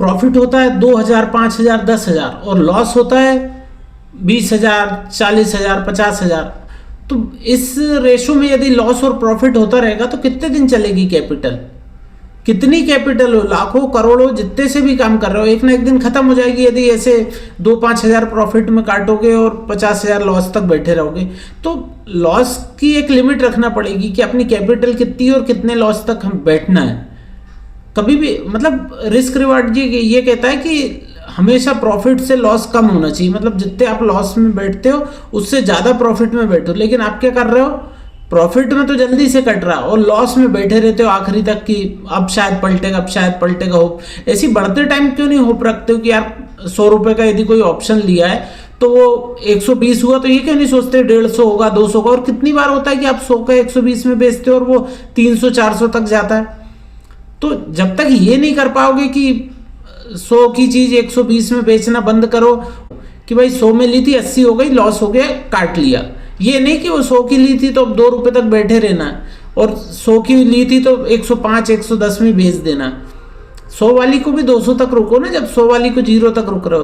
Profit होता है 2,000, 5,000, 10,000 और लॉस होता है 20,000, 40,000, 50,000। तो इस रेशो में यदि लॉस और प्रॉफिट होता रहेगा तो कितने दिन चलेगी कैपिटल? कितनी कैपिटल हो, लाखों करोड़ों जितने से भी काम कर रहे हो, एक ना एक दिन खत्म हो जाएगी यदि ऐसे 2-5 हजार प्रॉफिट में काटोगे और 50,000 लॉस तक बैठे रहोगे। तो लॉस की एक लिमिट रखना पड़ेगी कि अपनी कैपिटल कितनी और कितने लॉस तक हम बैठना है। कभी भी मतलब रिस्क रिवार्ड जी ये कहता है कि हमेशा प्रॉफिट से लॉस कम होना चाहिए, मतलब जितने आप लॉस में बैठते हो उससे ज़्यादा प्रॉफिट में बैठो। लेकिन आप क्या कर रहे हो, प्रॉफिट में तो जल्दी से कट रहा और लॉस में बैठे रहते हो आखिरी तक कि अब शायद पलटेगा, अब शायद पलटेगा। होप ऐसी बढ़ते टाइम क्यों नहीं होप रखते हो कि यार 100 रुपये का यदि कोई ऑप्शन लिया है तो वो 120 हुआ तो ये क्यों नहीं सोचते 150 होगा, 200 होगा। और कितनी बार होता है कि आप 100 का 120 में बेचते हो और वो 300-400 तक जाता है। तो जब तक ये नहीं कर पाओगे कि 100 की चीज 120 में बेचना बंद करो कि भाई 100 में ली थी 80 हो गई, लॉस हो गया, काट लिया। ये नहीं कि वो 100 की ली थी तो अब 2 रुपए तक बैठे रहना है और 100 की ली थी तो 105, 110 में बेच देना। 100 वाली को भी 200 तक रुको ना, जब 100 वाली को 0 तक रुक रहे हो।